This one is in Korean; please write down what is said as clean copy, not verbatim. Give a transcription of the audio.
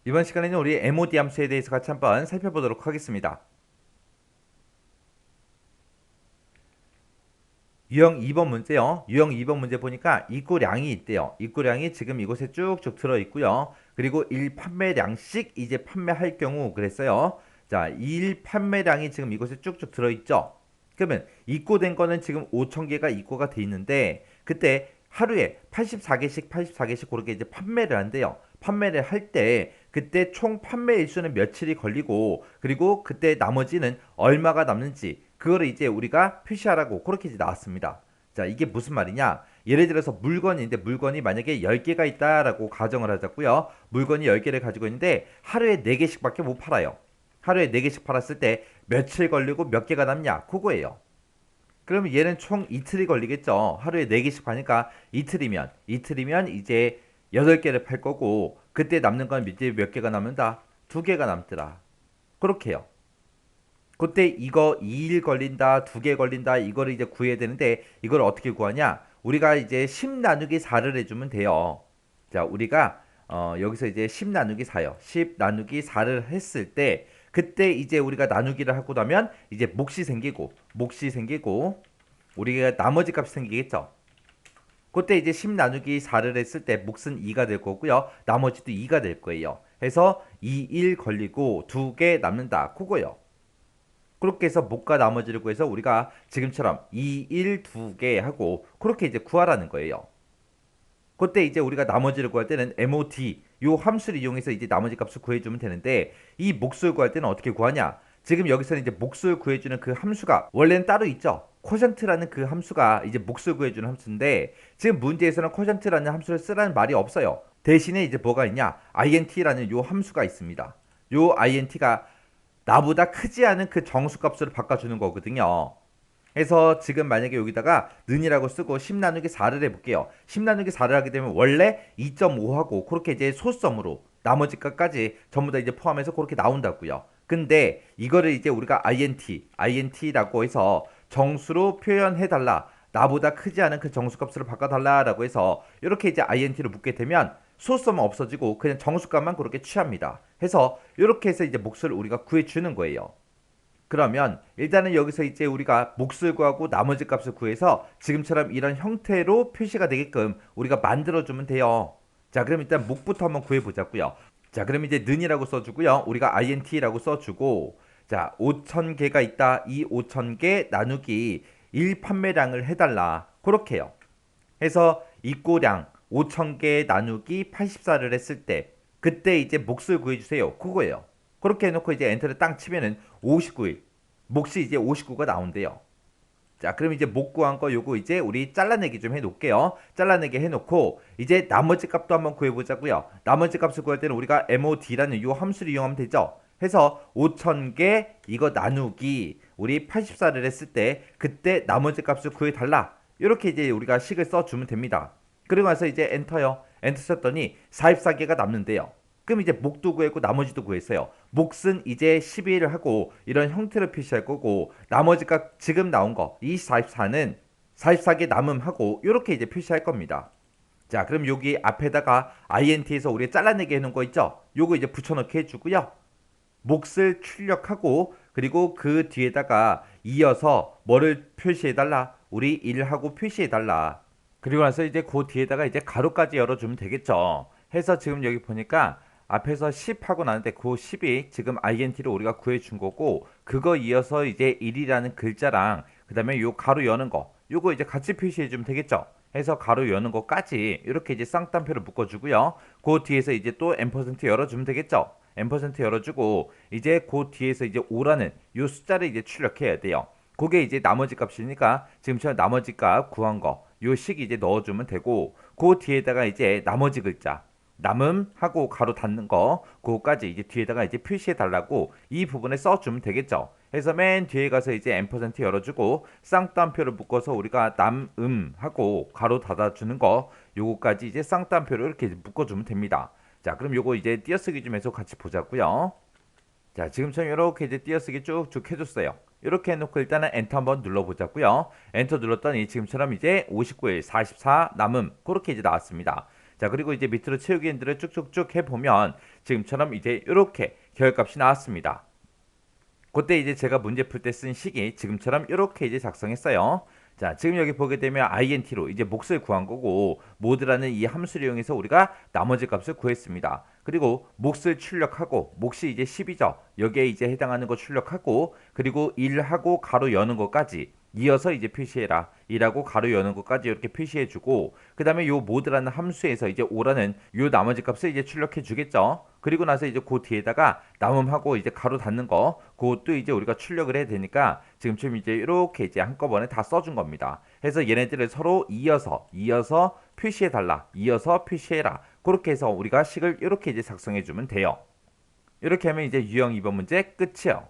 이번 시간에는 우리 MOD 함수에 대해서 같이 한번 살펴보도록 하겠습니다. 유형 2번 문제요. 유형 2번 문제 보니까 입고량이 있대요. 입고량이 지금 이곳에 쭉쭉 들어있고요. 그리고 1 판매량씩 이제 판매할 경우 그랬어요. 자, 1 판매량이 지금 이곳에 쭉쭉 들어있죠. 그러면 입고된 거는 지금 5,000개가 입고가 돼 있는데 그때 하루에 84개씩 그렇게 이제 판매를 한대요. 판매를 할 때 그때 총 판매 일수는 며칠이 걸리고 그리고 그때 나머지는 얼마가 남는지 그거를 이제 우리가 표시하라고 그렇게 이제 나왔습니다. 자, 이게 무슨 말이냐? 예를 들어서 물건인데 물건이 만약에 10개가 있다라고 가정을 하자고요. 물건이 10개를 가지고 있는데 하루에 4개씩밖에 못 팔아요. 하루에 4개씩 팔았을 때 며칠 걸리고 몇 개가 남냐? 그거예요. 그러면 얘는 총 이틀이 걸리겠죠. 하루에 4개씩 파니까 이틀이면 이제 8개를 팔 거고 그때 남는 건 이제 몇 개가 남는다? 2개가 남더라. 그렇게 해요. 그때 이거 2일 걸린다, 2개 걸린다, 이거를 이제 구해야 되는데 이걸 어떻게 구하냐? 우리가 이제 10 나누기 4를 해주면 돼요. 자, 우리가 여기서 이제 10 나누기 4요. 10 나누기 4를 했을 때 그때 이제 우리가 나누기를 하고 나면 이제 몫이 생기고 우리가 나머지 값이 생기겠죠. 그때 이제 10 나누기 4를 했을 때 몫은 2가 될 거고요. 나머지도 2가 될 거예요. 해서 2, 1 걸리고 2개 남는다. 그거요. 그렇게 해서 목과 나머지를 구해서 우리가 지금처럼 2, 1, 2개 하고 그렇게 이제 구하라는 거예요. 그때 이제 우리가 나머지를 구할 때는 MOD 요 함수를 이용해서 이제 나머지 값을 구해주면 되는데 이 몫을 구할 때는 어떻게 구하냐? 지금 여기서는 이제 몫을 구해주는 그 함수가 원래는 따로 있죠. 쿼션트라는 그 함수가 이제 몫을 구해주는 함수인데 지금 문제에서는 쿼션트라는 함수를 쓰라는 말이 없어요. 대신에 이제 뭐가 있냐? int라는 요 함수가 있습니다. 요 int가 나보다 크지 않은 그 정수값으로 바꿔주는 거거든요. 그래서 지금 만약에 여기다가 는이라고 쓰고 10 나누기 4를 해볼게요. 10 나누기 4를 하게 되면 원래 2.5하고 그렇게 이제 소수점으로 나머지 값까지 전부 다 이제 포함해서 그렇게 나온다고요. 근데 이거를 이제 우리가 int라고 해서 정수로 표현해달라. 나보다 크지 않은 그 정수값으로 바꿔달라라고 해서 이렇게 이제 int를 묶게 되면 소수점은 없어지고 그냥 정수값만 그렇게 취합니다. 해서 이렇게 해서 이제 몫을 우리가 구해주는 거예요. 그러면 일단은 여기서 이제 우리가 몫을 구하고 나머지 값을 구해서 지금처럼 이런 형태로 표시가 되게끔 우리가 만들어주면 돼요. 자, 그럼 일단 몫부터 한번 구해보자고요. 자, 그럼 이제 는이라고 써주고요. 우리가 int라고 써주고 자, 5,000개가 있다. 이 5,000개 나누기 1 판매량을 해달라. 그렇게 해요. 해서 입고량 5,000개 나누기 84를 했을 때 그때 이제 몫을 구해주세요. 그거예요. 그렇게 해놓고 이제 엔터를 땅 치면은 59일 몫이 이제 59가 나온대요. 자, 그럼 이제 목 구한 거 요거 이제 우리 잘라내기 좀 해놓을게요. 잘라내기 해놓고 이제 나머지 값도 한번 구해보자고요. 나머지 값을 구할 때는 우리가 MOD라는 요 함수를 이용하면 되죠. 해서 5,000개 이거 나누기 우리 84를 했을 때 그때 나머지 값을 구해달라. 이렇게 이제 우리가 식을 써주면 됩니다. 그리고 나서 이제 엔터요. 엔터 썼더니 44개가 남는데요. 그럼 이제 목도 구했고 나머지도 구했어요. 몫은 이제 12를 하고 이런 형태로 표시할 거고 나머지가 지금 나온 거 이 44는 44개 남음하고 이렇게 이제 표시할 겁니다. 자, 그럼 여기 앞에다가 int에서 우리가 잘라내게 해놓은 거 있죠? 요거 이제 붙여넣기 해주고요. 몫을 출력하고 그리고 그 뒤에다가 이어서 뭐를 표시해달라? 우리 1하고 표시해달라. 그리고 나서 이제 그 뒤에다가 이제 가로까지 열어주면 되겠죠. 해서 지금 여기 보니까 앞에서 10 하고 나는데 그 10이 지금 int를 우리가 구해준 거고 그거 이어서 이제 1이라는 글자랑 그 다음에 요 가로 여는 거 요거 이제 같이 표시해주면 되겠죠. 해서 가로 여는 거까지 이렇게 이제 쌍따옴표를 묶어주고요. 그 뒤에서 이제 또 앰퍼센트 열어주면 되겠죠. 앰퍼센트 열어주고 이제 그 뒤에서 이제 5라는 요 숫자를 이제 출력해야 돼요. 그게 이제 나머지 값이니까 지금처럼 나머지 값 구한 거 요 식 이제 넣어주면 되고 그 뒤에다가 이제 나머지 글자 남음하고 가로 닫는 거 그거까지 이제 뒤에다가 이제 표시해 달라고 이 부분에 써주면 되겠죠. 해서 맨 뒤에 가서 이제 앰퍼센트 열어주고 쌍따옴표를 묶어서 우리가 남음하고 가로 닫아주는 거 요거까지 이제 쌍따옴표를 이렇게 묶어주면 됩니다. 자, 그럼 요거 이제 띄어쓰기 좀 해서 같이 보자고요. 자, 지금처럼 이렇게 이제 띄어쓰기 쭉쭉 해줬어요. 이렇게 해놓고 일단은 엔터 한번 눌러보자고요. 엔터 눌렀더니 지금처럼 이제 59일 44 남음 그렇게 이제 나왔습니다. 자, 그리고 이제 밑으로 채우기 엔드를 쭉쭉쭉 해보면 지금처럼 이제 이렇게 결값이 나왔습니다. 그때 이제 제가 문제 풀 때 쓴 식이 지금처럼 이렇게 이제 작성했어요. 자, 지금 여기 보게 되면 int로 이제 몫을 구한 거고 모드라는 이 함수를 이용해서 우리가 나머지 값을 구했습니다. 그리고 몫을 출력하고 몫이 이제 10이죠. 여기에 이제 해당하는 거 출력하고 그리고 1하고 가로 여는 것까지 이어서 이제 표시해라. 2라고 가로 여는 것까지 이렇게 표시해주고 그 다음에 요 모드라는 함수에서 이제 5라는 요 나머지 값을 이제 출력해 주겠죠. 그리고 나서 이제 그 뒤에다가 남음하고 이제 가로 닫는 거 그것도 이제 우리가 출력을 해야 되니까 지금쯤 이제 이렇게 이제 한꺼번에 다 써준 겁니다. 해서 얘네들을 서로 이어서 표시해 달라. 이어서 표시해라. 그렇게 해서 우리가 식을 이렇게 이제 작성해 주면 돼요. 이렇게 하면 이제 유형 2번 문제 끝이에요.